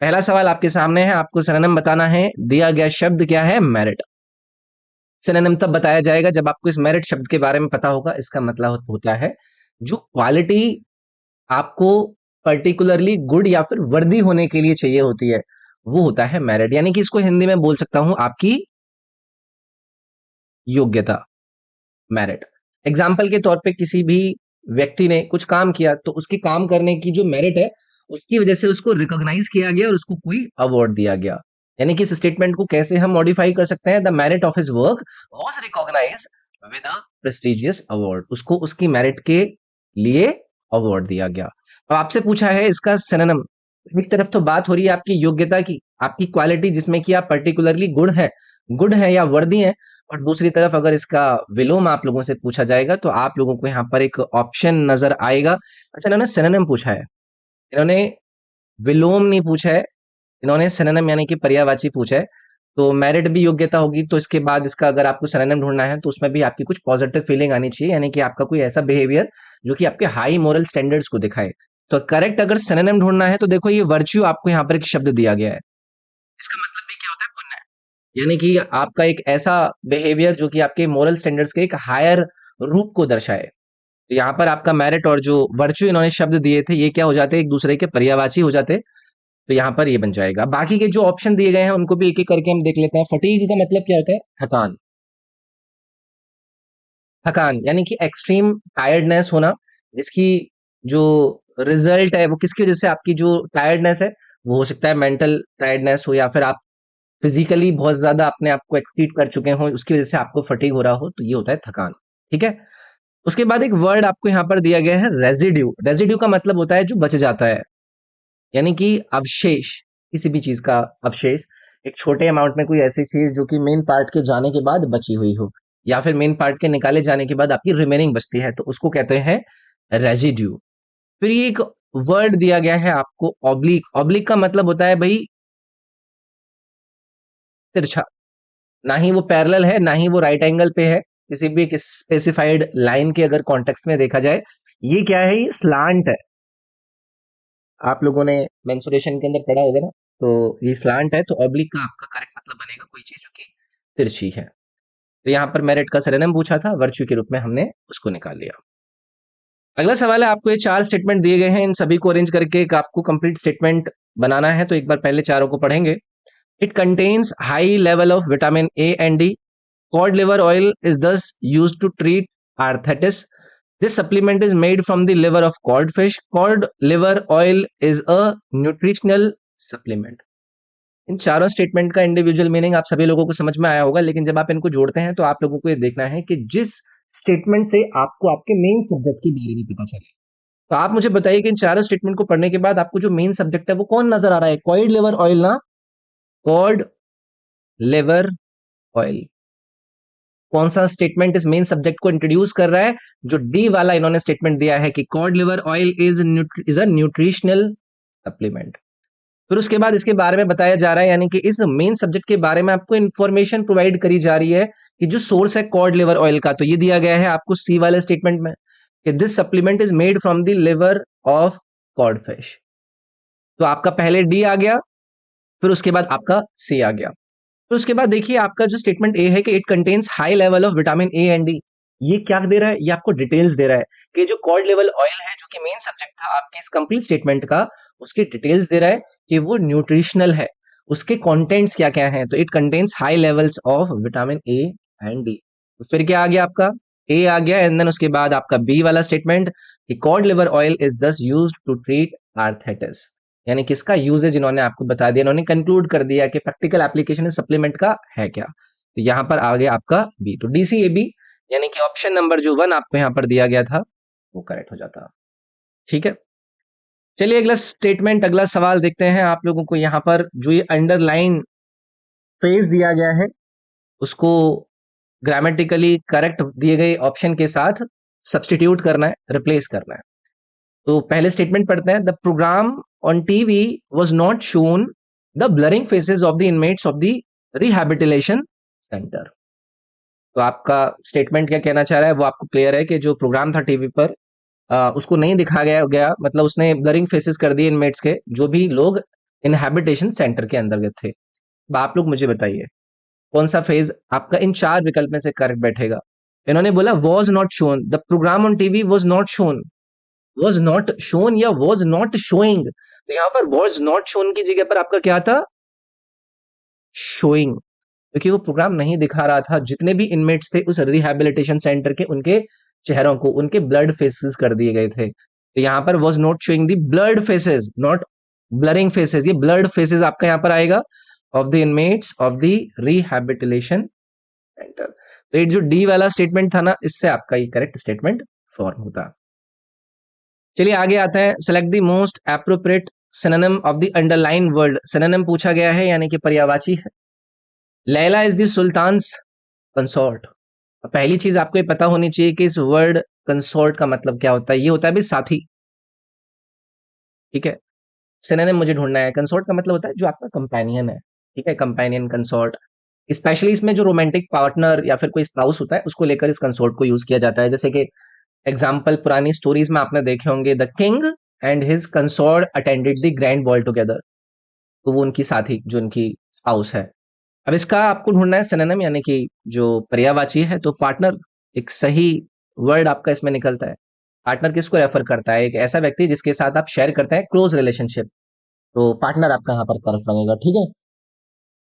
पहला सवाल आपके सामने है, आपको सिनोनिम बताना है। दिया गया शब्द क्या है? मेरिट। सिनोनिम तब बताया जाएगा जब आपको इस मेरिट शब्द के बारे में पता होगा। इसका मतलब होता है जो क्वालिटी आपको पर्टिकुलरली गुड या फिर वर्दी होने के लिए चाहिए होती है, वो होता है मेरिट। यानी कि इसको हिंदी में बोल सकता हूं आपकी योग्यता, मेरिट। एग्जाम्पल के तौर पे किसी भी व्यक्ति ने कुछ काम किया तो उसके काम करने की जो मेरिट है उसकी वजह से उसको रिकॉग्नाइज किया गया और उसको कोई अवार्ड दिया गया। यानी कि इस स्टेटमेंट को कैसे हम मॉडिफाई कर सकते हैं? The merit of his work was recognised with a prestigious award. उसको उसकी मेरिट के लिए अवार्ड दिया गया। अब आपसे पूछा है इसका सिनोनिम। एक तरफ तो बात हो रही है आपकी योग्यता की, आपकी क्वालिटी जिसमें कि आप पर्टिकुलरली गुड है या वर्दी है। और दूसरी तरफ अगर इसका विलोम आप लोगों से पूछा जाएगा तो आप लोगों को यहाँ पर एक ऑप्शन नजर आएगा। अच्छा, इन्होंने सिनोनिम पूछा है, इन्होंने विलोम नहीं पूछा है, इन्होंने सिनोनिम यानी कि पर्यायवाची पूछा है। तो मेरिट भी योग्यता होगी, तो इसके बाद इसका अगर आपको सिनोनिम ढूंढना है तो उसमें भी आपकी कुछ पॉजिटिव फीलिंग आनी चाहिए, यानी कि आपका कोई ऐसा बिहेवियर जो कि आपके हाई मोरल स्टैंडर्ड्स को दिखाए। तो करेक्ट अगर सिनोनिम ढूंढना है तो देखो ये वर्च्यू आपको यहाँ पर एक शब्द दिया गया है। इसका मतलब भी क्या होता है? पुण्य। यानी कि आपका एक ऐसा बिहेवियर जो कि आपके मोरल स्टैंडर्ड्स के एक हायर रूप को दर्शाए। तो यहाँ पर आपका मेरिट और जो वर्च्यू इन्होंने शब्द दिए थे ये क्या हो जाते? एक दूसरे के पर्यायवाची हो जाते। तो यहाँ पर ये बन जाएगा। बाकी के जो ऑप्शन दिए गए हैं उनको भी एक एक करके हम देख लेते हैं। फटीग का मतलब क्या होता है? थकान। थकान यानी कि एक्सट्रीम टायर्डनेस होना, जिसकी जो रिजल्ट है वो किसकी वजह से, आपकी जो टायर्डनेस है वो हो सकता है मेंटल टायर्डनेस हो, या फिर आप फिजिकली बहुत ज्यादा अपने आप को एक्ससीड कर चुके हो, उसकी वजह से आपको फटीग हो रहा हो, तो ये होता है थकान। ठीक है। उसके बाद एक वर्ड आपको यहाँ पर दिया गया है, रेजिड्यू। रेजिड्यू का मतलब होता है जो बच जाता है, यानी कि अवशेष, किसी भी चीज का अवशेष। एक छोटे अमाउंट में कोई ऐसी चीज जो कि मेन पार्ट के जाने के बाद बची हुई हो, या फिर मेन पार्ट के निकाले जाने के बाद आपकी रिमेनिंग बचती है, तो उसको कहते हैं रेजिड्यू। फिर ये एक वर्ड दिया गया है आपको, ऑब्लिक। ऑब्लिक का मतलब होता है भाई तिरछा। ना ही वो पैरेलल है, ना ही वो राइट एंगल पे है, किसी भी एक स्पेसिफाइड लाइन के अगर कॉन्टेक्स्ट में देखा जाए। ये क्या है? ये स्लांट है। आप लोगों ने मेंसुरेशन के अंदर पढ़ा होगा ना, तो ये स्लांट है। तो ऑब्लिक का आपका करेक्ट मतलब बनेगा कोई चीज जो कि तिरछी है। तो यहाँ पर मेरिट का सिनोनिम पूछा था, वर्च्यू के रूप में हमने उसको निकाल लिया। अगला सवाल है, आपको ये चार स्टेटमेंट दिए गए हैं, इन सभी को अरेंज करके एक आपको कंप्लीट स्टेटमेंट बनाना है। तो एक बार पहले चारों को पढ़ेंगे। It contains high level of vitamin A and D. Cod liver oil is thus used to treat arthritis. This supplement is made from the liver of cod fish. Cod liver oil is a nutritional supplement. इन चारों statement का individual meaning आप सभी लोगों को समझ में आया होगा, लेकिन जब आप इनको जोड़ते हैं तो आप लोगों को ये देखना है कि जिस स्टेटमेंट से आपको आपके मेन सब्जेक्ट की बारे में पता चले। तो आप मुझे बताइए कि इन चारों स्टेटमेंट को पढ़ने के बाद आपको जो मेन सब्जेक्ट है वो कौन नजर आ रहा है? कॉड लिवर ऑयल ना? कॉड लिवर ऑयल कौन सा स्टेटमेंट इस मेन सब्जेक्ट को इंट्रोड्यूस कर रहा है? जो डी वाला इन्होंने स्टेटमेंट दिया है कि cod liver oil is a nutritional supplement. फिर उसके बाद इसके बारे में बताया जा रहा है, यानी कि इस मेन सब्जेक्ट के बारे में आपको इंफॉर्मेशन प्रोवाइड करी जा रही है कि जो सोर्स है कॉड लिवर ऑयल का, तो ये दिया गया है आपको सी वाले स्टेटमेंट में कि this supplement is made from the liver of code fish. तो आपका पहले डी आ गया, फिर उसके बाद आपका सी आ गया। तो उसके बाद देखिए आपका जो स्टेटमेंट ए है कि it contains high level of vitamin A and D. ये क्या दे रहा है? ये आपको डिटेल्स दे रहा है कि जो कॉड लेवल ऑयल है जो कि मेन सब्जेक्ट था आपके इस कंप्लीट स्टेटमेंट का, उसकी डिटेल्स दे रहा है कि वो न्यूट्रिशनल है। उसके कंटेंट्स क्या क्या हैं? तो it contains high levels of vitamin A and D. तो फिर क्या आ गया? आपका ए आ गया, एंड देन उसके बाद आपका बी वाला स्टेटमेंट कि कॉड लिवर ऑयल इज दस यूज्ड टू ट्रीट आर्थराइटिस। यानी किसका यूजेज इन्होंने आपको बता दिया, इन्होंने कंक्लूड कर दिया कि प्रैक्टिकल एप्लीकेशन सप्लीमेंट का है क्या। तो यहाँ पर आ गया आपका बी। तो डीसीएबी यानी कि ऑप्शन नंबर जो वन आपको यहाँ पर दिया गया था वो करेक्ट हो जाता। ठीक है। चलिए अगला स्टेटमेंट, अगला सवाल देखते हैं। आप लोगों को यहाँ पर जो ये अंडरलाइन फेज दिया गया है उसको ग्रामेटिकली करेक्ट दिए गए ऑप्शन के साथ सब्सटीट्यूट करना है, रिप्लेस करना है। तो पहले स्टेटमेंट पढ़ते हैं। The programme on TV was not shown the blurring faces of the inmates of the rehabilitation centre. तो आपका स्टेटमेंट क्या कहना चाह रहा है वो आपको क्लियर है कि जो प्रोग्राम था टीवी पर उसको नहीं दिखा गया मतलब उसने ब्लरिंग फेसेस कर दिए इनमेट्स के, जो भी लोग इनहैबिटेशन सेंटर के अंतर्गत थे। अब आप लोग मुझे बताइए कौन सा फेज आपका इन चार विकल्प में से करेक्ट बैठेगा। इन्होंने बोला was not shown, the programme on TV was not shown, was not shown या वॉज नॉट शोइंग, तो यहां पर वॉज नॉट शोन की जगह पर आपका क्या था, शोइंग, क्योंकि वो प्रोग्राम नहीं दिखा रहा था जितने भी इनमेट्स थे उस रिहैबिलिटेशन सेंटर के, उनके चेहरों को, उनके ब्लड फेसेस कर दिए गए थे। तो यहाँ पर was not showing the blood faces, not blurring faces, ये ब्लड फेसेस आपका यहाँ पर आएगा of the inmates of the rehabilitation centre. तो ये जो डी वाला स्टेटमेंट था ना, इससे आपका ये करेक्ट स्टेटमेंट फॉर्म होता। चलिए आगे आते हैं, select the most appropriate synonym of the underline word. Synonym पूछा गया है यानी कि पर्यायवाची है। Laila is the sultan's consort. पहली चीज आपको ये पता होनी चाहिए कि इस वर्ड कंसोर्ट का मतलब क्या होता है। ये होता है भी साथी, ठीक है। सिनोनिम मुझे ढूंढना है। कंसोर्ट का मतलब होता है जो आपका कंपेनियन है, ठीक है, कंपेनियन कंसोर्ट। स्पेशली इसमें जो रोमांटिक पार्टनर या फिर कोई स्पाउस होता है उसको लेकर इस कंसोर्ट को यूज किया जाता है। जैसे कि एग्जाम्पल पुरानी स्टोरीज में आपने देखे होंगे, the king and his consort attended the grand ball together, तो वो उनकी साथी, जो उनकी स्पाउस है। अब इसका आपको ढूंढना है सिनोनिम यानी कि जो पर्यायवाची है। तो पार्टनर एक सही वर्ड आपका इसमें निकलता है। पार्टनर किसको रेफर करता है, एक ऐसा व्यक्ति जिसके साथ आप शेयर करते हैं क्लोज रिलेशनशिप, तो पार्टनर आपका यहाँ पर करेक्ट बनेगा, ठीक है।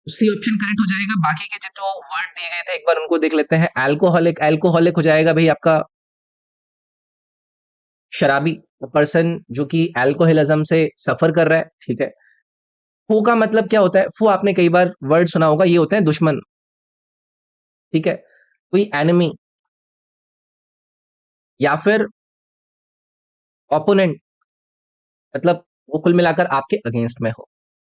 सी ऑप्शन करेक्ट हो जाएगा। बाकी के जो वर्ड दिए गए थे एक बार उनको देख लेते हैं। अल्कोहलिक, अल्कोहलिक हो जाएगा भाई आपका शराबी, पर्सन जो कि अल्कोहलिज्म से सफर कर रहा है, ठीक है। फू का मतलब क्या होता है, फू आपने कई बार वर्ड सुना होगा, ये होता है दुश्मन, ठीक है, कोई एनिमी या फिर ओपोनेंट, मतलब वो कुल मिलाकर आपके अगेंस्ट में हो।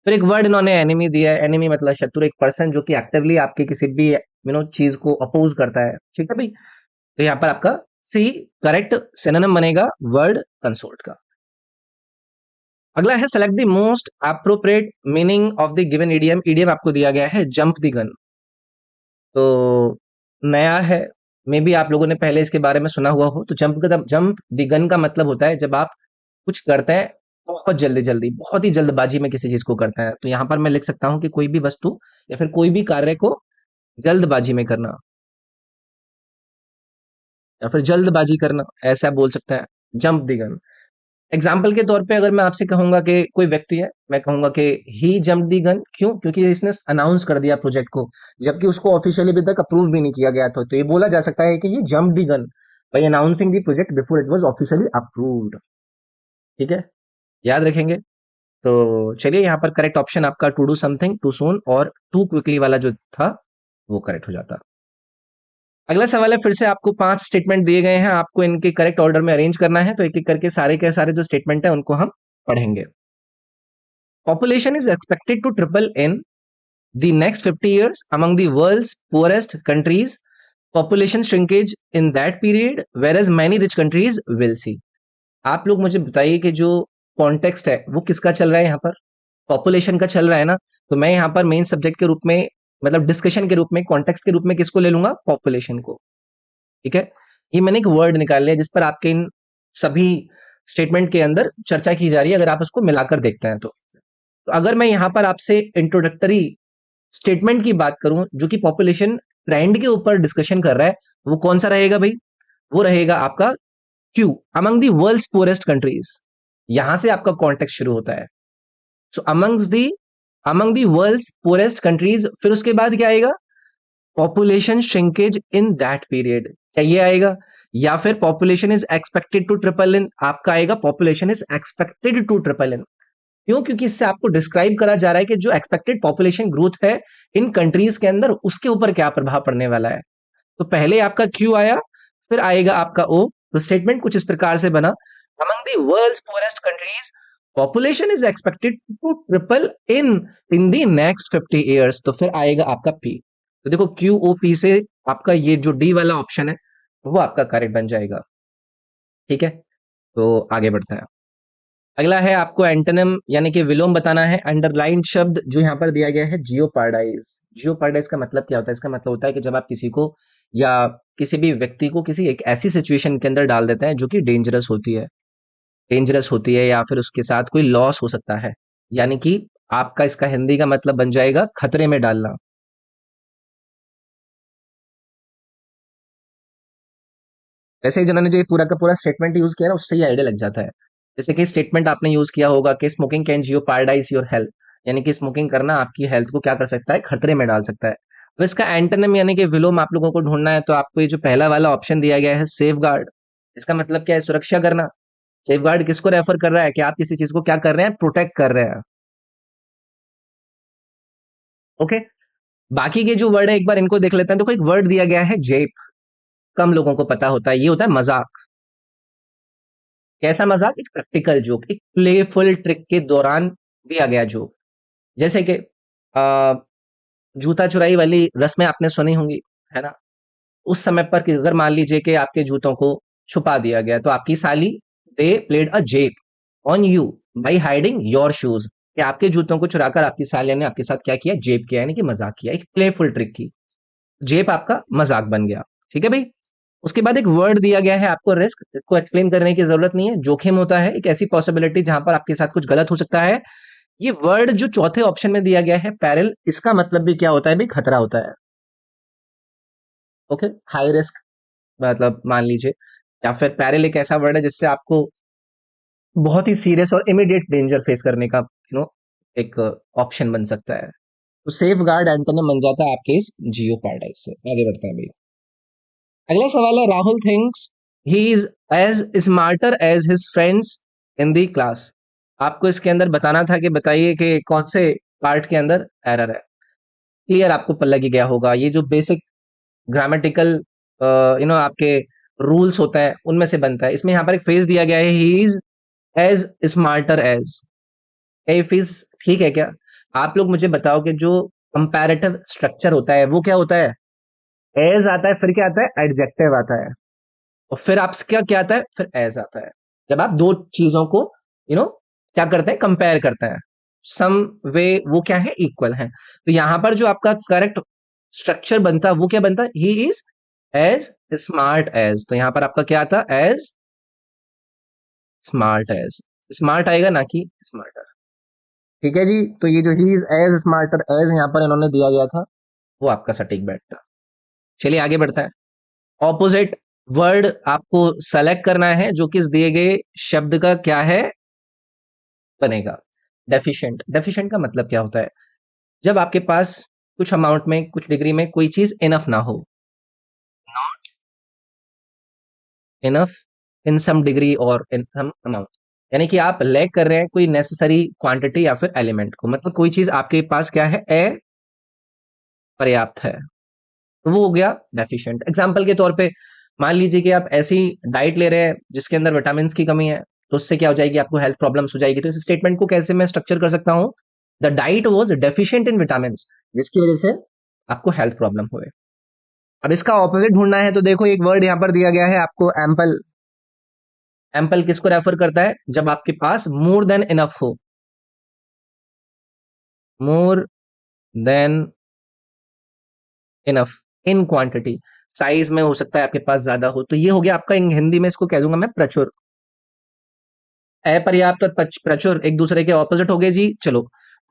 फिर एक वर्ड इन्होंने एनिमी दिया है। एनिमी मतलब शत्रु, एक पर्सन जो कि एक्टिवली आपके किसी भी चीज को अपोज करता है, ठीक है भाई। तो यहाँ पर आपका सी करेक्ट सिनोनिम बनेगा वर्ड कंसोर्ट का। अगला है select the most appropriate meaning of the given idiom. Idiom आपको दिया गया है जंप द गन, तो नया है, मे बी आप लोगों ने पहले इसके बारे में सुना हुआ हो। तो जंप द गन का मतलब होता है जब आप कुछ करते हैं बहुत जल्दी जल्दी, बहुत ही जल्दबाजी में किसी चीज को करते हैं। तो यहाँ पर मैं लिख सकता हूँ कि कोई भी वस्तु या फिर कोई भी कार्य को जल्दबाजी में करना, या फिर जल्दबाजी करना, ऐसा बोल सकते हैं, जंप द गन। एग्जाम्पल के तौर पे अगर मैं आपसे कहूंगा कि कोई व्यक्ति है, मैं कहूंगा कि ही जंप दी गन, क्यों, क्योंकि इसने अनाउंस कर दिया प्रोजेक्ट को जबकि उसको ऑफिशियली अभी तक अप्रूव भी नहीं किया गया था। तो ये बोला जा सकता है कि ये jump the gun by announcing the project before it was officially approved, ठीक है, याद रखेंगे। तो चलिए यहाँ पर करेक्ट ऑप्शन आपका to do something too soon और टू क्विकली वाला जो था वो करेक्ट हो जाता। अगला सवाल है, फिर से आपको 5 स्टेटमेंट दिए गए हैं, आपको इनके करेक्ट ऑर्डर में अरेंज करना है। तो एक एक करके सारे के सारे जो स्टेटमेंट है उनको हम पढ़ेंगे। Population is expected to triple in the next 50 years among the world's poorest countries. Population shrinkage in that period, whereas many rich countries will see. आप लोग मुझे बताइए कि जो कॉन्टेक्स्ट है वो किसका चल रहा है यहाँ पर, पॉपुलेशन का चल रहा है ना। तो मैं यहाँ पर मेन सब्जेक्ट के रूप में, मतलब डिस्कशन के रूप में, कॉन्टेक्स्ट के रूप में किसको ले लूंगा, पॉपुलेशन को, ठीक है। ये मैंने एक वर्ड निकाल लिया जिस पर आपके इन सभी स्टेटमेंट के अंदर चर्चा की जा रही है, अगर आप उसको मिलाकर देखते हैं तो अगर मैं यहां पर आपसे इंट्रोडक्टरी स्टेटमेंट की बात करूं जो कि पॉपुलेशन ट्रेंड के ऊपर डिस्कशन कर रहा है, वो कौन सा रहेगा भाई, वो रहेगा आपका Q, among the world's poorest countries. यहां से आपका कॉन्टेक्स्ट शुरू होता है। So among the world's poorest countries, फिर उसके बाद क्या आएगा, population shrinkage in that period, क्या ये आएगा, या फिर population is expected to triple in, आपका आएगा population is expected to triple in. क्यों, क्योंकि इससे आपको डिस्क्राइब करा जा रहा है कि जो एक्सपेक्टेड पॉपुलेशन ग्रोथ है इन कंट्रीज के अंदर उसके ऊपर क्या प्रभाव पड़ने वाला है। तो पहले आपका क्यू आया, फिर आएगा आपका ओ। तो स्टेटमेंट कुछ इस प्रकार से बना, among the world's poorest countries population is expected to triple in the next 50 years. तो फिर आएगा आपका पी। तो देखो क्यू ओ पी से आपका ये जो डी वाला ऑप्शन है वो आपका करेक्ट बन जाएगा, ठीक है। तो आगे बढ़ता है। अगला है आपको एंटोनिम यानी कि विलोम बताना है। अंडरलाइंड शब्द जो यहाँ पर दिया गया है, जियोपार्डाइज। जियोपार्डाइज का मतलब क्या होता है, इसका मतलब होता है कि जब आप किसी को या किसी भी व्यक्ति को किसी एक ऐसी सिचुएशन के अंदर डाल देते हैं जो कि डेंजरस होती है, या फिर उसके साथ कोई लॉस हो सकता है, यानी कि आपका इसका हिंदी का मतलब बन जाएगा खतरे में डालना। वैसे ही जिन्होंने जो ये पूरा का पूरा स्टेटमेंट यूज किया ना, उससे ही आइडिया लग जाता है। जैसे कि स्टेटमेंट आपने यूज किया होगा कि smoking can jeopardise your health, यानी कि स्मोकिंग करना आपकी हेल्थ को क्या कर सकता है, खतरे में डाल सकता है। तो इसका एंटोनिम यानी कि विलोम आप लोगों को ढूंढना है, तो आपको ये जो पहला वाला ऑप्शन दिया गया है सेफ गार्ड, इसका मतलब क्या है, सुरक्षा करना। सेफ गार्ड किसको रेफर कर रहा है कि आप किसी चीज को क्या कर रहे हैं, प्रोटेक्ट कर रहे हैं। ओके, बाकी के जो वर्ड है एक बार इनको देख लेते हैं। देखो एक वर्ड दिया गया है जेप, कम लोगों को पता होता है, ये होता है मजाक। कैसा मजाक, एक प्रैक्टिकल जोक, एक प्लेफुल ट्रिक के दौरान दिया गया जोक। जैसे कि आ, जूता चुराई वाली रस्में आपने सुनी होंगी, है ना। उस समय पर अगर मान लीजिए कि आपके जूतों को छुपा दिया गया, तो आपकी साली they played a jape on you by hiding your shoes, कि आपके जूतों को चुराकर आपकी सालिया ने आपके साथ क्या किया, जेब किया, यानी कि मजाक किया, एक प्लेफुल ट्रिक की। जेब आपका मजाक बन गया। ठीक है भाई। उसके बाद एक वर्ड दिया गया है आपको रिस्क, इसको एक्सप्लेन करने की जरूरत नहीं है। जोखिम होता है एक ऐसी पॉसिबिलिटी जहां पर आपके साथ कुछ गलत हो सकता है। ये वर्ड जो चौथे ऑप्शन में दिया गया है पैरल, इसका मतलब भी क्या होता है भाई, खतरा होता है। ओके, हाई रिस्क मतलब मान लीजिए, या फिर पैरल एक ऐसा वर्ड है जिससे आपको बहुत ही सीरियस और इमीडिएट डेंजर फेस करने का एक ऑप्शन बन सकता है। तो सेफ गार्ड एंटोनिम बन जाता है आपके इस जियो पैराडाइज से। आगे बढ़ते हैं भाई। अगला सवाल है, Rahul thinks he is as smarter as his friends in the class. आपको इसके अंदर बताना था कि बताइए कि कौन से पार्ट के अंदर एरर है। क्लियर आपको पल्ला की गया होगा, ये जो बेसिक ग्रामेटिकल आपके रूल्स होता है उनमें से बनता है। इसमें यहाँ पर एक फेज दिया गया है, he is as smarter as. ये फेज ठीक है क्या? आप लोग मुझे बताओ कि जो कंपैरेटिव स्ट्रक्चर होता है वो क्या होता है, एज आता है, फिर क्या आता है, एडजेक्टिव आता है, और फिर आपसे क्या क्या आता है, फिर एज आता है। जब आप दो चीजों को क्या करते हैं, कंपेयर करते हैं, सम वे वो क्या है, इक्वल है। तो यहां पर जो आपका करेक्ट स्ट्रक्चर बनता है वो क्या बनता है, he is as smart as. तो यहां पर आपका क्या आता है, एज स्मार्ट एज। स्मार्ट आएगा ना कि स्मार्टर। ठीक है जी, तो ये जो he is as smarter as यहां पर इन्होंने दिया गया था, वो आपका सटीक बैठता। चलिए आगे बढ़ता है। ऑपोजिट वर्ड आपको सेलेक्ट करना है जो कि इस दिए गए शब्द का क्या है, बनेगा। डेफिशिएंट, डेफिशिएंट का मतलब क्या होता है, जब आपके पास कुछ अमाउंट में, कुछ डिग्री में कोई चीज इनफ ना हो, इनफ इन सम डिग्री और इन सम अमाउंट, यानी कि आप लैक कर रहे हैं कोई नेसेसरी क्वांटिटी या फिर एलिमेंट को, मतलब कोई चीज आपके पास क्या है, पर्याप्त है, तो वो हो गया डेफिशिएंट। एग्जाम्पल के तौर पे मान लीजिए कि आप ऐसी डाइट ले रहे हैं जिसके अंदर विटामिन की कमी है, तो उससे क्या हो जाएगी, आपको हेल्थ प्रॉब्लम्स हो जाएगी। तो इस स्टेटमेंट को कैसे मैं स्ट्रक्चर कर सकता हूं, the diet was deficient in vitamin, जिसकी वजह से आपको हेल्थ प्रॉब्लम हुए। अब इसका ऑपोजिट ढूंढना है, तो देखो एक वर्ड यहां पर दिया गया है आपको, एम्पल। एम्पल किसको रेफर करता है, जब आपके पास मोर देन इनफ हो, more than enough in quantity, size में हो सकता है आपके पास ज्यादा हो, तो ये हो गया आपका, हिंदी में इसको कह दूंगा मैं प्रचुर। अपर्याप्त और प्रचुर एक दूसरे के ऑपोजिट हो गए जी। चलो,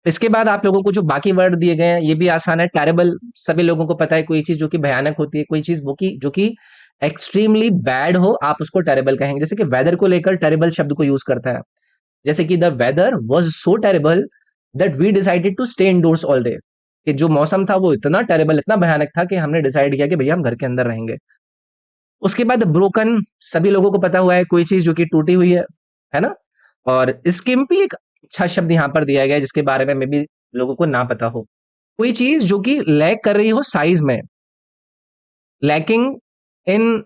इसके बाद आप लोगों को जो बाकी वर्ड दिए गए हैं ये भी आसान है। टेरेबल, सभी लोगों को पता है, कोई चीज जो कि भयानक होती है, कोई चीज वो की जो कि एक्सट्रीमली बैड हो, आप उसको टेरेबल कहेंगे। जैसे कि वेदर को लेकर टेरेबल शब्द को यूज करता है, जैसे कि the weather was so terrible that we decided to stay indoors all day, कि जो मौसम था वो इतना टेरेबल, इतना भयानक था कि हमने डिसाइड किया कि भैया हम घर के अंदर रहेंगे। उसके बाद ब्रोकन, सभी लोगों को पता हुआ है, कोई चीज जो कि टूटी हुई है ना। और स्किम्पी एक अच्छा शब्द यहाँ पर दिया गया है जिसके बारे में भी लोगों को ना पता हो, कोई चीज जो कि लैक कर रही हो साइज में, लैकिंग इन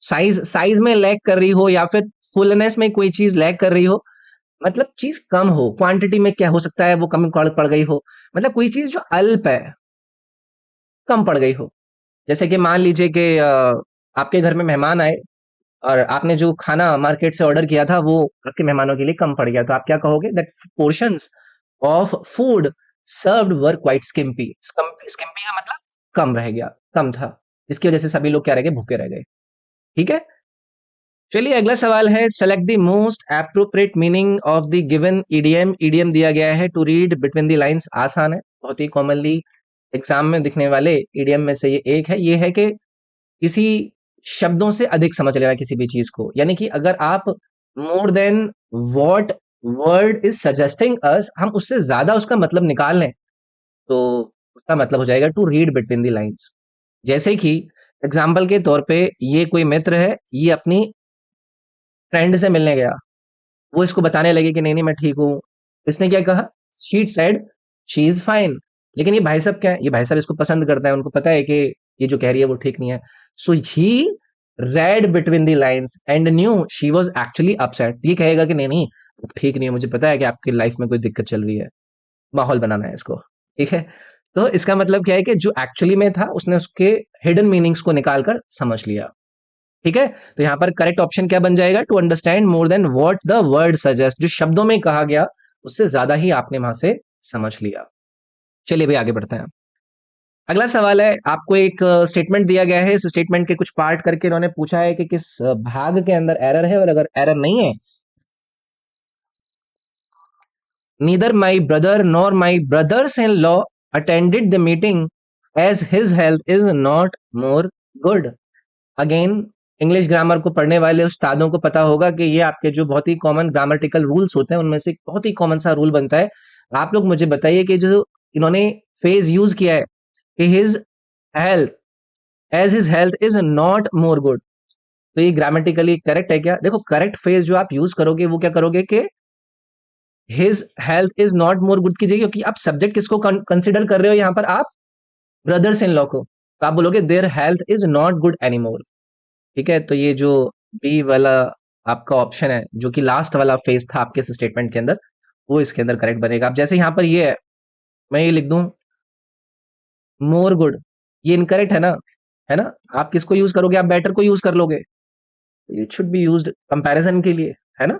साइज, साइज में लैक कर रही हो, या फिर फुलनेस में कोई चीज लैक कर रही हो, मतलब चीज कम हो, क्वांटिटी में क्या हो सकता है, वो कम पड़ गई हो, मतलब कोई चीज जो अल्प है, कम पड़ गई हो। जैसे कि मान लीजिए कि आपके घर में मेहमान आए और आपने जो खाना मार्केट से ऑर्डर किया था वो आपके मेहमानों के लिए कम पड़ गया, तो आप क्या कहोगे, that portions of food served were quite skimpy. Skimpy का मतलब कम रह गया, कम था, जिसकी वजह से सभी लोग क्या रह गए, भूखे रह गए। ठीक है। चलिए अगला सवाल है, select the most appropriate meaning of the given idiom. Idiom दिया गया है to read between the lines. आसान है, बहुत ही कॉमनली एग्जाम में दिखने वाले ईडीएम में से ये एक है। ये है कि किसी शब्दों से अधिक समझ लेना किसी भी चीज को, यानी कि अगर आप more than what word is suggesting us, हम उससे ज्यादा उसका मतलब निकाल लें तो उसका मतलब हो जाएगा to read between the lines. जैसे कि एग्जाम्पल के तौर पे, ये कोई मित्र है, ये अपनी फ्रेंड से मिलने गया, वो इसको बताने लगी कि नहीं नहीं मैं ठीक हूँ। इसने क्या कहा? She said she is fine. लेकिन ये भाई साहब क्या है, ये भाई साहब इसको पसंद करता है, उनको पता है कि ये जो कह रही है वो ठीक नहीं है। So he read between the lines and knew she was actually upset. ये कहेगा कि नहीं नहीं वो ठीक नहीं है, मुझे पता है कि आपकी लाइफ में कोई दिक्कत चल रही है, माहौल बनाना है इसको। ठीक है, तो इसका मतलब क्या है कि जो एक्चुअली में था उसने उसके हिडन मीनिंग्स को निकाल कर समझ लिया। ठीक है, तो यहां पर करेक्ट ऑप्शन क्या बन जाएगा? To understand more than what the word suggest. जो शब्दों में कहा गया उससे ज्यादा ही आपने वहां से समझ लिया। चलिए भाई आगे बढ़ते हैं। अगला सवाल है, आपको एक स्टेटमेंट दिया गया है, इस स्टेटमेंट के कुछ पार्ट करके इन्होंने पूछा है कि किस भाग के अंदर एरर है, और अगर एरर नहीं है, neither my brother nor my brothers in law attended the meeting as his health is not more good. Again, English grammar को पढ़ने वाले उस्तादों को पता होगा कि ये आपके जो बहुत ही कॉमन ग्रामेटिकल रूल्स होते हैं उनमें से एक बहुत ही कॉमन सा रूल बनता है। आप लोग मुझे बताइए कि जो इन्होंने फेज यूज किया है कि his health, as his health is not more good, तो ये ग्रामेटिकली करेक्ट है क्या? देखो, करेक्ट फेज जो आप यूज करोगे वो क्या करोगे कि his health is not more good कीजिए, क्योंकि आप सब्जेक्ट किसको कंसिडर कर रहे हो यहाँ पर? आप ब्रदर्स इन लॉ को। तो आप बोलोगे their health is not good anymore. ठीक है, तो ये जो बी वाला आपका ऑप्शन है, जो कि लास्ट वाला फेज था आपके स्टेटमेंट के अंदर, वो इसके अंदर करेक्ट बनेगा। अब जैसे यहाँ पर ये है, मैं ये लिख दूं मोर गुड, ये इनकरेक्ट है ना? है ना? आप किसको यूज करोगे? आप बेटर को यूज कर लोगे। It should be used comparison के लिए, है ना?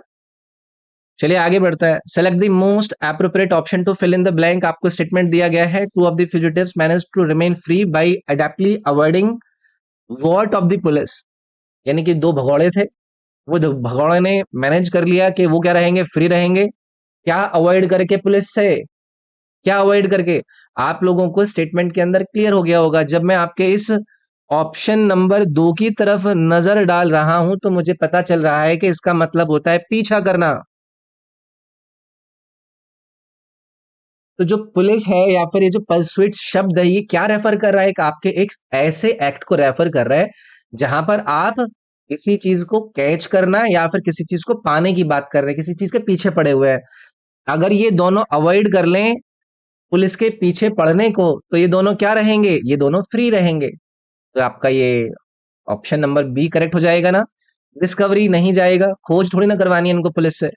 चलिए आगे बढ़ता है। Select the most appropriate option to fill in the blank. आपको स्टेटमेंट दिया गया है, two of the fugitives manage to remain free by adeptly avoiding what of the police. यानी कि दो भगौड़े थे, वो भगौड़े ने मैनेज कर लिया कि वो क्या रहेंगे? फ्री रहेंगे। क्या अवॉइड करके? पुलिस से। क्या अवॉइड करके? आप लोगों को स्टेटमेंट के अंदर क्लियर हो गया होगा। जब मैं आपके इस ऑप्शन नंबर 2 की तरफ नजर डाल रहा हूं तो मुझे पता चल रहा है कि इसका मतलब होता है पीछा करना। तो जो पुलिस है या फिर ये जो परसुइट शब्द है, ये क्या रेफर कर रहा है? आपके एक ऐसे एक्ट को रेफर कर रहा है जहां पर आप किसी चीज को कैच करना या फिर किसी चीज को पाने की बात कर रहे हैं, किसी चीज के पीछे पड़े हुए हैं। अगर ये दोनों अवॉइड कर लें पुलिस के पीछे पड़ने को, तो ये दोनों क्या रहेंगे? ये दोनों फ्री रहेंगे। तो आपका ये ऑप्शन नंबर बी करेक्ट हो जाएगा ना? डिस्कवरी नहीं जाएगा, खोज थोड़ी ना करवानी है इनको पुलिस से।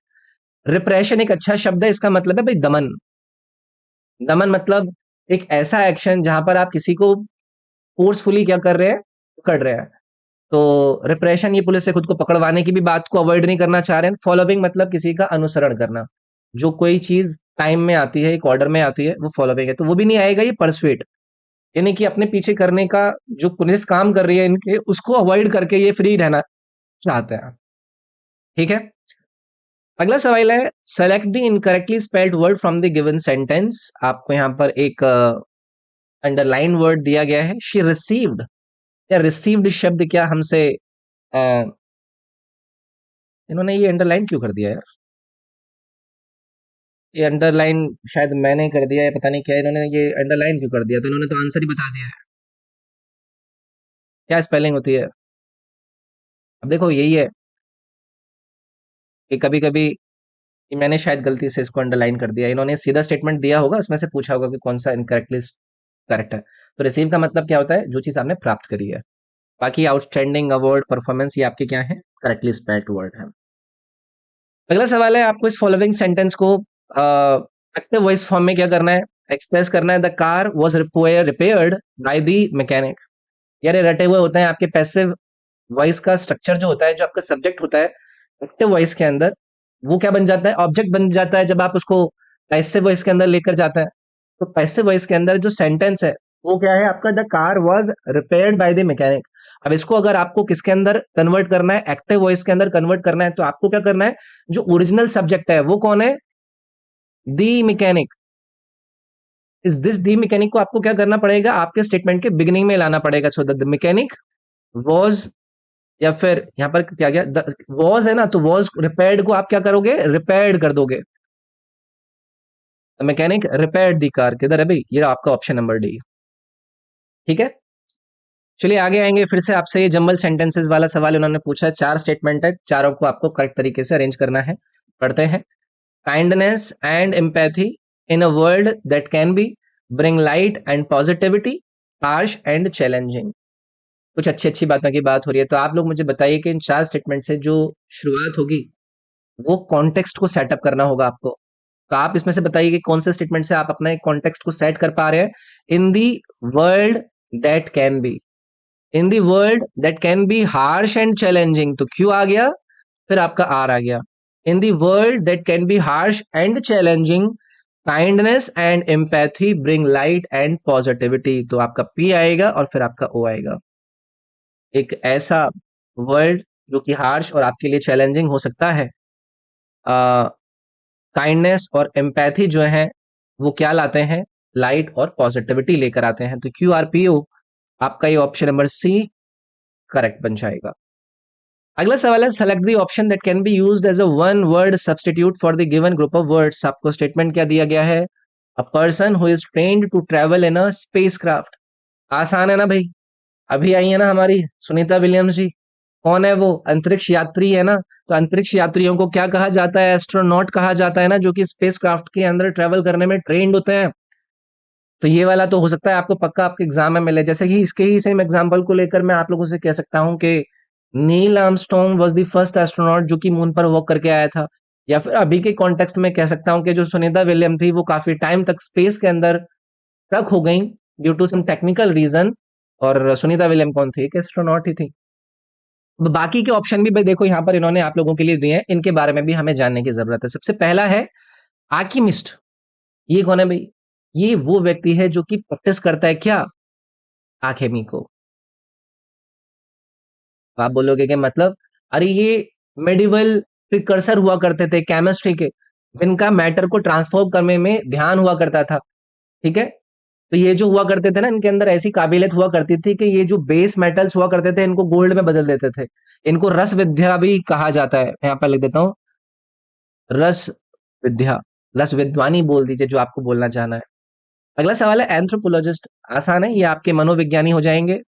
रिप्रेशन एक अच्छा शब्द है, इसका मतलब है भाई दमन। दमन मतलब एक ऐसा एक्शन जहां पर आप किसी को फोर्सफुली क्या कर रहे हैं? पकड़ रहे हैं। तो रिप्रेशन, ये पुलिस से खुद को पकड़वाने की भी बात को अवॉइड नहीं करना चाह रहे हैं। फॉलोइंग मतलब किसी का अनुसरण करना। जो कोई चीज टाइम में आती है, एक ऑर्डर में आती है, वो फॉलोइंग है, तो वो भी नहीं आएगा। ये परसुएट, यानी कि अपने पीछे करने का जो पुलिस काम कर रही है इनके, उसको अवॉइड करके ये फ्री रहना चाहते हैं। ठीक है, अगला सवाल है, select the incorrectly spelled word from the given sentence. आपको यहाँ पर एक अंडरलाइन वर्ड दिया गया है, शी रिसीव्ड। या रिसीव्ड शब्द क्या हमसे अ, इन्होंने ये अंडरलाइन क्यों कर दिया यार? ये अंडरलाइन शायद मैंने कर दिया है, पता नहीं क्या इन्होंने ये अंडरलाइन क्यों कर दिया। तो इन्होंने तो आंसर ही बता दिया है। क्या स्पेलिंग होती है? अब देखो यही है कि कभी कभी मैंने शायद गलती से इसको अंडरलाइन कर दिया। इन्होंने सीधा स्टेटमेंट दिया होगा, उसमें से पूछा होगा कि कौन सा इनकरेक्टली करेक्ट है। तो रिसीव का मतलब क्या होता है? जो चीज आपने प्राप्त करी है। बाकी आउटस्टैंडिंग, अवार्ड, परफॉर्मेंस, ये आपके क्या है? करेक्टली स्पेल्ड वर्ड है। अगला सवाल है, आपको इस फॉलोइंग सेंटेंस को एक्टिव वॉइस फॉर्म में क्या करना है? एक्सप्रेस करना है। The car was repaired by the mechanic. यार ये रटे हुए होते हैं आपके पैसिव वॉइस का स्ट्रक्चर जो होता है, जो आपका सब्जेक्ट होता है एक्टिव वॉइस के अंदर, वो क्या बन जाता है? ऑब्जेक्ट बन जाता है जब आप उसको पैसिव वॉइस के अंदर लेकर जाते हैं। तो पैसिव वॉइस के अंदर जो सेंटेंस है वो क्या है आपका? The car was repaired by the mechanic. अब इसको अगर आपको किसके अंदर कन्वर्ट करना है, एक्टिव वॉइस के अंदर कन्वर्ट करना है, तो आपको क्या करना है, जो ओरिजिनल सब्जेक्ट है वो कौन है, दी मैकेनिक। इस दिस दी मैकेनिक को आपको क्या करना पड़ेगा, आपके स्टेटमेंट के बिगिनिंग में लाना पड़ेगा। सो द मैकेनिक वॉज, या फिर यहां पर क्या गया, वॉज है ना, तो वॉज रिपेयर्ड को आप क्या करोगे, रिपेयर्ड कर दोगे। मैकेनिक रिपेयर्ड दी कार, किधर है भाई, ये आपका ऑप्शन नंबर डी। ठीक है, चलिए आगे आएंगे। फिर से आपसे ये जंबल सेंटेंसेस वाला सवाल उन्होंने पूछा है, 4 स्टेटमेंट है, चारों को आपको करेक्ट तरीके से अरेंज करना है। पढ़ते हैं। Kindness and empathy in a world that can B bring light and positivity, harsh and challenging. कुछ अच्छी अच्छी बातों की बात हो रही है, तो आप लोग मुझे बताइए कि इन 4 स्टेटमेंट से जो शुरुआत होगी वो कॉन्टेक्स्ट को सेटअप करना होगा आपको। तो आप इसमें से बताइए कि कौन से स्टेटमेंट से आप अपना एक कॉन्टेक्स्ट को सेट कर पा रहे हैं। In the world that can be, in the world that can be harsh and challenging, तो क्यू आ गया, फिर आपका आर आ गया। In the world that can be harsh and challenging, kindness and empathy bring light and positivity, तो आपका P आएगा और फिर आपका ओ आएगा। एक ऐसा वर्ल्ड जो कि हार्श और आपके लिए चैलेंजिंग हो सकता है, काइंडनेस और एम्पैथी जो है वो क्या लाते हैं, लाइट और पॉजिटिविटी लेकर आते हैं। तो क्यू आर पी ओ, आपका ये ऑप्शन नंबर सी करेक्ट बन जाएगा। अगला सवाल है, select the option that can be used as a one word substitute for the given group of words. आपको स्टेटमेंट क्या दिया गया है, a person who is trained to travel in a spacecraft. आसान है ना भाई, अभी आई है ना हमारी सुनीता विलियम्स जी, कौन है वो, अंतरिक्ष यात्री है ना। तो अंतरिक्ष यात्रियों को क्या कहा जाता है, एस्ट्रोनॉट कहा जाता है ना, जो कि स्पेसक्राफ्ट के अंदर ट्रेवल करने में ट्रेंड होते हैं। तो ये वाला तो हो सकता है आपको पक्का आपके एग्जाम में मिले। जैसे कि इसके ही सेम एग्जांपल को लेकर मैं आप लोगों से कह सकता हूं कि Neil Armstrong was the first astronaut जो कि मून पर वॉक करके आया था। या फिर अभी के कॉन्टेक्स्ट में कह सकता हूं कि जो सुनीता विलियम थी वो काफी टाइम तक स्पेस के अंदर स्टक हो गई due to some technical reason. और सुनीता विलियम कौन थी, एक एस्ट्रोनॉट ही थी। अब बाकी के ऑप्शन भी भाई देखो यहाँ पर इन्होंने आप लोगों के लिए दिए हैं, इनके बारे में भी हमें जानने की जरूरत है। सबसे पहला है आर्किमिस्ट। ये कौन है भाई, ये वो व्यक्ति है जो कि प्रैक्टिस करता है क्या, आर्केमी को। तो आप बोलोगे कि मतलब, अरे ये मेडिवल प्रिकर्सर हुआ करते थे केमिस्ट्री के, जिनका मैटर को ट्रांसफॉर्म करने में ध्यान हुआ करता था। ठीक है, तो ये जो हुआ करते थे ना, इनके अंदर ऐसी काबिलियत हुआ करती थी कि ये जो बेस मेटल्स हुआ करते थे इनको गोल्ड में बदल देते थे। इनको रस विद्या भी कहा जाता है, यहाँ पर लिख देता हूँ, रस विद्या, रस विद्वानी बोल दीजिए जो आपको बोलना चाहना है। अगला सवाल है एंथ्रोपोलॉजिस्ट। आसान है, ये आपके मनोविज्ञानी हो जाएंगे।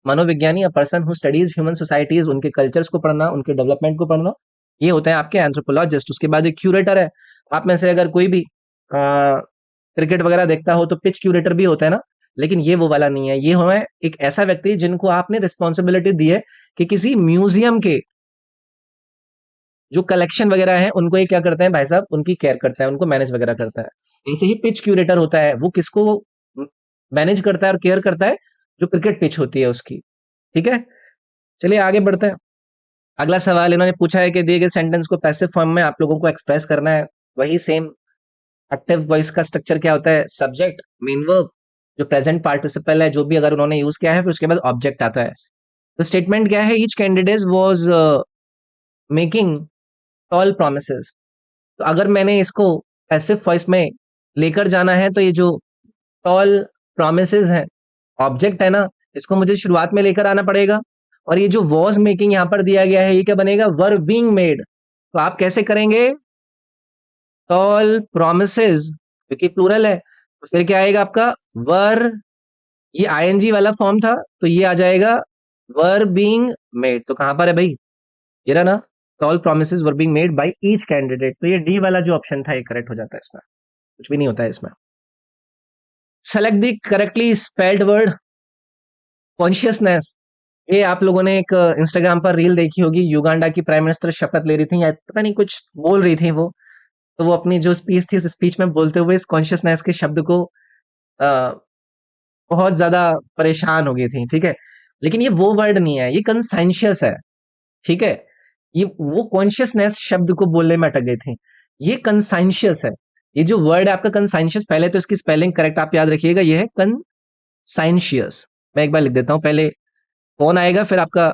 मनोविज्ञानी, a person who studies human societies, उनके कल्चर्स को पढ़ना, उनके डेवलपमेंट को पढ़ना, ये होते हैं आपके एंथ्रोपोलॉजिस्ट। उसके बाद एक क्यूरेटर है। आप में से अगर कोई भी क्रिकेट वगैरह देखता हो तो पिच क्यूरेटर भी होता है ना, लेकिन ये वो वाला नहीं है। ये है एक ऐसा व्यक्ति जिनको आपने रिस्पॉन्सिबिलिटी दी है कि किसी म्यूजियम के जो कलेक्शन वगैरह है उनको ये क्या करते हैं भाई साहब, उनकी केयर करता है, उनको मैनेज वगैरह करता है। ऐसे ही पिच क्यूरेटर होता है, वो किसको मैनेज करता है और केयर करता है, जो क्रिकेट पिच होती है उसकी। ठीक है, चलिए आगे बढ़ते हैं। अगला सवाल इन्होंने पूछा है कि दिए गए सेंटेंस को पैसिव फॉर्म में आप लोगों को एक्सप्रेस करना है। वही सेम एक्टिव वॉइस का स्ट्रक्चर क्या होता है, सब्जेक्ट, मेन वर्ब, जो प्रेजेंट पार्टिसिपल है जो भी अगर उन्होंने यूज किया है, फिर उसके बाद ऑब्जेक्ट आता है। तो स्टेटमेंट क्या है, each candidate was making tall promises. तो अगर मैंने इसको पैसिव वॉइस में लेकर जाना है तो ये जो टॉल प्रोमिसेस है, ऑब्जेक्ट है ना, इसको मुझे शुरुआत में लेकर आना पड़ेगा। और ये जो वॉज मेकिंग यहां पर दिया गया है, ये क्या बनेगा, वर बीइंग मेड। तो आप कैसे करेंगे, टॉल प्रोमिसेस, क्योंकि प्लूरल है, तो फिर क्या आएगा आपका, वर, ये आईएनजी वाला फॉर्म था तो ये आ जाएगा वर बीइंग मेड। तो कहां पर है भाई, ये रहा ना, tall promises were being made by each candidate. तो ये डी वाला जो ऑप्शन था ये करेक्ट हो जाता है, इसमें कुछ भी नहीं होता है इसमें। Select the correctly spelled word, consciousness. ये आप लोगों ने एक इंस्टाग्राम पर रील देखी होगी, युगांडा की प्राइम मिनिस्टर शपथ ले रही थी या पता नहीं कुछ बोल रही थी वो, तो वो अपनी जो स्पीच थी उस स्पीच में बोलते हुए इस कॉन्शियसनेस के शब्द को आ, बहुत ज्यादा परेशान हो गई थी। ठीक है, लेकिन ये वो वर्ड नहीं है, ये कंसाइंशियस है। ठीक है, ये वो कॉन्शियसनेस शब्द को बोलने में अटक गए थे, ये कंसाइंशियस है। ये जो वर्ड है आपका कंसाइंशियस, पहले तो इसकी स्पेलिंग करेक्ट आप याद रखिएगा, ये है साइंशियस। मैं एक बार लिख देता हूं, पहले कौन आएगा, फिर आपका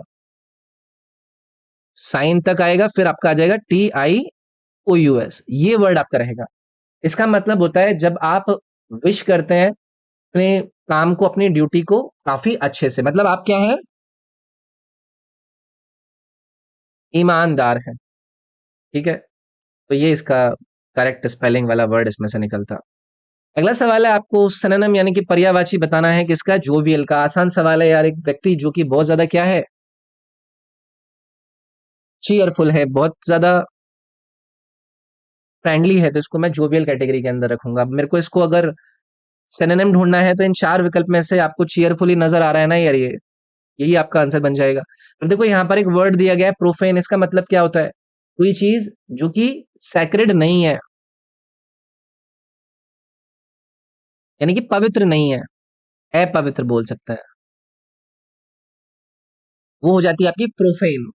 साइन तक आएगा, फिर आपका आ जाएगा TIOUS, ये वर्ड आपका रहेगा। इसका मतलब होता है जब आप विश करते हैं अपने काम को, अपनी ड्यूटी को काफी अच्छे से, मतलब आप क्या है, ईमानदार है। ठीक है, तो ये इसका करेक्ट स्पेलिंग वाला वर्ड इसमें से निकलता। अगला सवाल है, आपको सिनोनिम यानी कि पर्यायवाची बताना है किसका, जोवियल का। आसान सवाल है यार, एक व्यक्ति जो कि बहुत ज्यादा क्या है, चीयरफुल है, बहुत ज्यादा फ्रेंडली है, तो इसको मैं जोवियल कैटेगरी के अंदर रखूंगा। अब मेरे को इसको अगर सिनोनिम ढूंढना है तो इन चार विकल्प में से आपको चीयरफुली नजर आ रहा है ना यार, ये यही आपका आंसर बन जाएगा। अब देखो यहाँ पर एक वर्ड दिया गया है प्रोफेन, इसका मतलब क्या होता है, कोई चीज जो कि सैक्रेड नहीं है, यानी कि पवित्र नहीं है, अपवित्र बोल सकता है, वो हो जाती है आपकी प्रोफेन।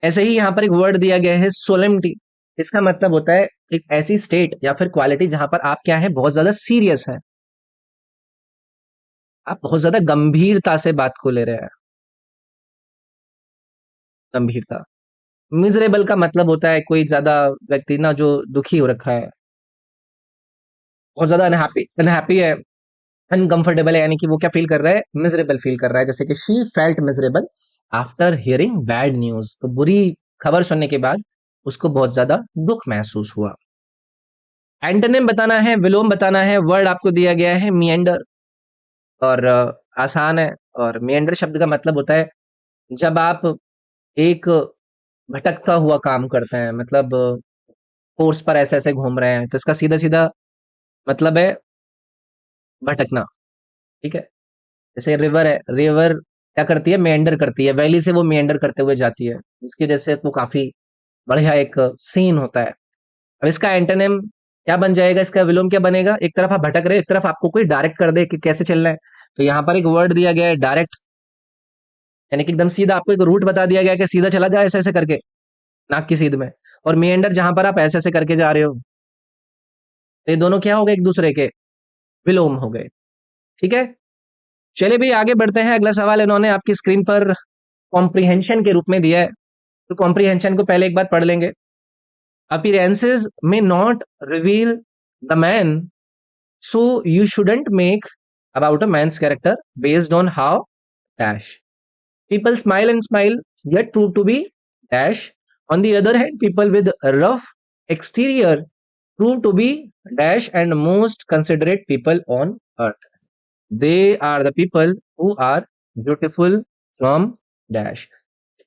ऐसे ही यहाँ पर एक वर्ड दिया गया है सोलेमनिटी, इसका मतलब होता है एक ऐसी स्टेट या फिर क्वालिटी जहां पर आप क्या है, बहुत ज्यादा सीरियस है, आप बहुत ज्यादा गंभीरता से बात को ले रहे हैं, गंभीरता। मिजरेबल का मतलब होता है कोई ज्यादा व्यक्ति ना जो दुखी हो रखा है, बहुत ज्यादा अनहैप्पी अनहैप्पी है, अनकंफर्टेबल है, यानी कि वो क्या फील कर रहा है, मिजरेबल फील कर रहा है। जैसे कि she felt miserable after hearing bad news, तो बुरी खबर सुनने के बाद उसको बहुत ज्यादा दुख महसूस हुआ। एंटोनिम बताना है, विलोम बताना है, वर्ड आपको दिया गया है मिएंडर, और आसान है। और मिएंडर शब्द का मतलब होता है जब आप एक भटकता हुआ काम करते हैं, मतलब कोर्स पर ऐसे ऐसे घूम रहे हैं, तो इसका सीधा सीधा मतलब है भटकना। ठीक है, जैसे रिवर है, रिवर क्या करती है, मेंडर करती है, वैली से वो मेंडर करते हुए जाती है, जिसकी वजह से वो काफी बढ़िया एक सीन होता है। अब इसका एंटोनिम क्या बन जाएगा, इसका विलोम क्या बनेगा, एक तरफ आप भटक रहे हो, एक तरफ आपको कोई डायरेक्ट कर दे कि कैसे चलना है, तो यहाँ पर एक वर्ड दिया गया है डायरेक्ट, यानी कि एकदम सीधा आपको एक रूट बता दिया गया है कि सीधा चला जाए ऐसे ऐसे करके, नाक की सीध में। और मेंडर जहां पर आप ऐसे ऐसे करके जा रहे हो, तो ये दोनों क्या हो गए, एक दूसरे के विलोम हो गए। ठीक है, चलिए भाई आगे बढ़ते हैं। अगला सवाल इन्होंने आपकी स्क्रीन पर कॉम्प्रिहेंशन के रूप में दिया है, तो कॉम्प्रिहेंशन को पहले एक बार पढ़ लेंगे। Appearances may not reveal the man, so you shouldn't make about a man's character based on how dash people smile and smile yet prove to be dash. On the other hand, people with a rough exterior prove to be dash and most considerate people on earth. They are the people who are beautiful from dash.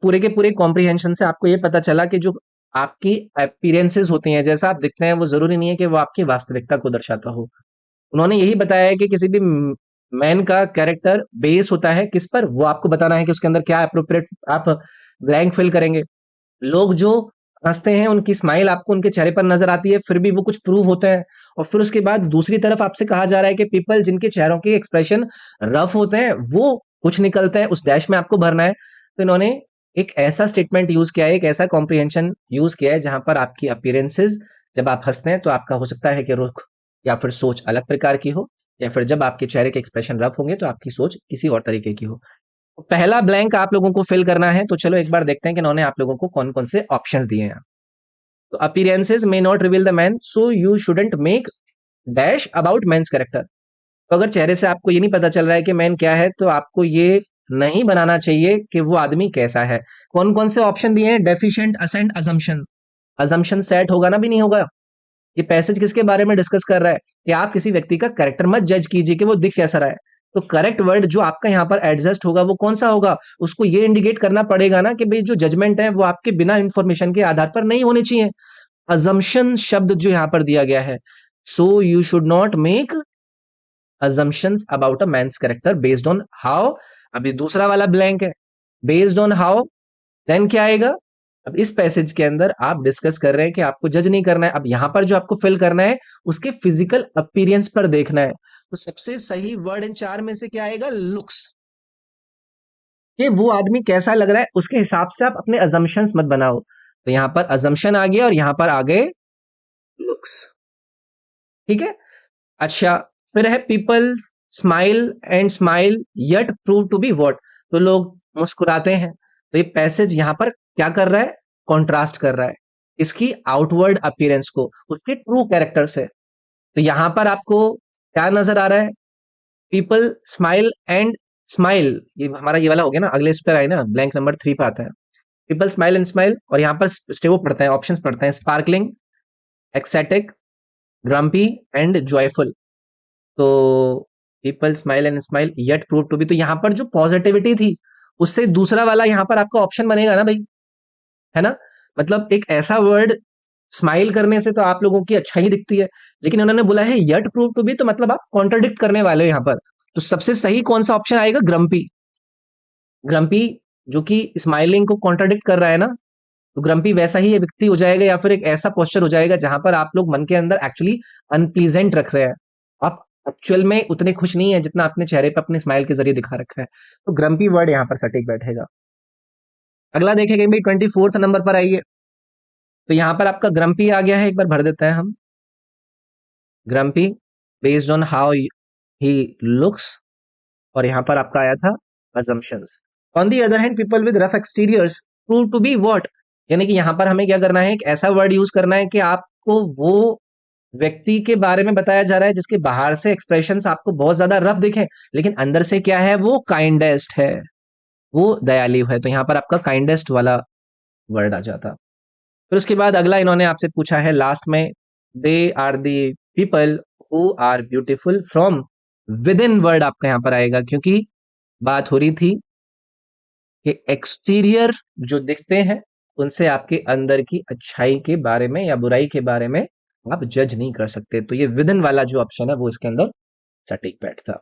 पूरे के पूरे comprehension से आपको ये पता चला कि जो आपकी अपीयरेंसेस होती हैं, जैसा आप दिखते हैं, वो जरूरी नहीं है कि वो आपकी वास्तविकता को दर्शाता हो। उन्होंने यही बताया है कि किसी भी मैन का कैरेक्टर बेस होता है किस पर, वो आपको बताना है कि उसके अंदर क्या अप्रोप्रिएट आप ब्लैंक फिल करेंगे। लोग जो हंसते हैं उनकी स्माइल आपको उनके चेहरे पर नजर आती है, फिर भी वो कुछ प्रूव होते हैं। और फिर उसके बाद दूसरी तरफ आपसे कहा जा रहा है कि पीपल जिनके चेहरों के एक्सप्रेशन रफ होते हैं वो कुछ निकलते हैं, उस डैश में आपको भरना है। तो इन्होंने एक ऐसा स्टेटमेंट यूज किया है, एक ऐसा कॉम्प्रिहेंशन यूज किया है जहां पर आपकी अपीयरेंसेस, जब आप हंसते हैं तो आपका हो सकता है कि रुख या फिर सोच अलग प्रकार की हो, या फिर जब आपके चेहरे के एक्सप्रेशन रफ होंगे तो आपकी सोच किसी और तरीके की हो। पहला ब्लैंक आप लोगों को फिल करना है, तो चलो एक बार देखते हैं कि इन्होंने आप लोगों को कौन कौन से ऑप्शंस दिए हैं। तो appearances may not reveal the man, so you shouldn't make dash about man's character. तो अगर चेहरे से आपको ये नहीं पता चल रहा है कि मैन क्या है, तो आपको ये नहीं बनाना चाहिए कि वो आदमी कैसा है। कौन कौन से ऑप्शन दिए हैं, deficient, assent, assumption. Assumption set होगा ना, भी नहीं होगा। ये पैसेज किसके बारे में डिस्कस कर रहा है कि आप किसी व्यक्ति का कैरेक्टर मत जज कीजिए कि वो दिख कैसा रहा है। तो करेक्ट वर्ड जो आपका यहाँ पर एडजस्ट होगा वो कौन सा होगा, उसको ये इंडिकेट करना पड़ेगा ना कि भाई जो जजमेंट है वो आपके बिना इंफॉर्मेशन के आधार पर नहीं होने चाहिए। अजम्पशन शब्द जो यहाँ पर दिया गया है, so you should not make assumptions about a man's character based on how। अभी दूसरा वाला ब्लैंक है, बेस्ड ऑन हाउ, देन क्या आएगा। अब इस पैसेज के अंदर आप डिस्कस कर रहे हैं कि आपको जज नहीं करना है, अब यहां पर जो आपको फिल करना है उसके फिजिकल अपीयरेंस पर देखना है। तो सबसे सही वर्ड इन चार में से क्या आएगा, लुक्स। कि वो आदमी कैसा लग रहा है उसके हिसाब से आप अपने अजम्पशंस मत बनाओ। तो यहां पर अजम्पशन आ गया और यहां पर आ गए लुक्स। ठीक है, अच्छा, फिर है people smile and smile yet prove to be what, तो लोग मुस्कुराते हैं। तो ये पैसेज यहाँ पर क्या कर रहा है, कॉन्ट्रास्ट कर रहा है इसकी आउटवर्ड अपीयरेंस को उसके ट्रू कैरेक्टर से। तो यहां पर आपको क्या नजर आ रहा है, पीपल स्माइल एंड स्माइल, ये हमारा ये वाला हो गया ना, अगले इस पर आए ना, ब्लैंक नंबर 3 पे आता है, पीपल स्माइल एंड स्माइल, और यहाँ पर वो पढ़ते हैं, ऑप्शंस पढ़ते हैं, sparkling, ecstatic, grumpy and joyful. तो people smile and smile yet prove to be, तो यहाँ पर जो पॉजिटिविटी थी उससे दूसरा वाला यहाँ पर आपका ऑप्शन बनेगा ना भाई, है ना। मतलब एक ऐसा वर्ड, स्माइल करने से तो आप लोगों की अच्छाई दिखती है, लेकिन उन्होंने बोला है येट प्रूव टू बी, तो मतलब आप कॉन्ट्रडिक्ट करने वाले हो यहाँ पर। तो सबसे सही कौन सा ऑप्शन आएगा, ग्रम्पी। ग्रम्पी जो कि स्माइलिंग को कॉन्ट्रडिक्ट कर रहा है ना, तो ग्रम्पी वैसा ही व्यक्ति हो जाएगा या फिर एक ऐसा पोस्चर हो जाएगा जहां पर आप लोग मन के अंदर एक्चुअली अनप्लीजेंट रख रहे हैं, आप एक्चुअल में उतने खुश नहीं है जितना अपने चेहरे पे अपने स्माइल के जरिए दिखा रखा है। तो ग्रम्पी वर्ड यहाँ पर सटीक बैठेगा। अगला देखेंगे भाई, 24th नंबर पर आइए। तो यहाँ पर आपका ग्रम्पी आ गया है, एक बार भर देते हैं हम, grumpy based on how he looks, और यहाँ पर आपका आया था assumptions। On the other hand people with rough exteriors prove to be what, यानी कि यहाँ पर हमें क्या करना है, एक ऐसा वर्ड यूज करना है कि आपको वो व्यक्ति के बारे में बताया जा रहा है जिसके बाहर से एक्सप्रेशंस आपको बहुत ज्यादा रफ दिखे, लेकिन अंदर से क्या है, वो काइंडेस्ट है, वो दयालु है। तो यहाँ पर आपका काइंडेस्ट वाला वर्ड आ जाता। फिर उसके बाद अगला इन्होंने आपसे पूछा है लास्ट में, they are the people who are beautiful from within, word आपका यहाँ पर आएगा, क्योंकि बात हो रही थी कि एक्सटीरियर जो दिखते हैं उनसे आपके अंदर की अच्छाई के बारे में या बुराई के बारे में आप जज नहीं कर सकते। तो ये विद इन वाला जो ऑप्शन है वो इसके अंदर सटीक बैठता।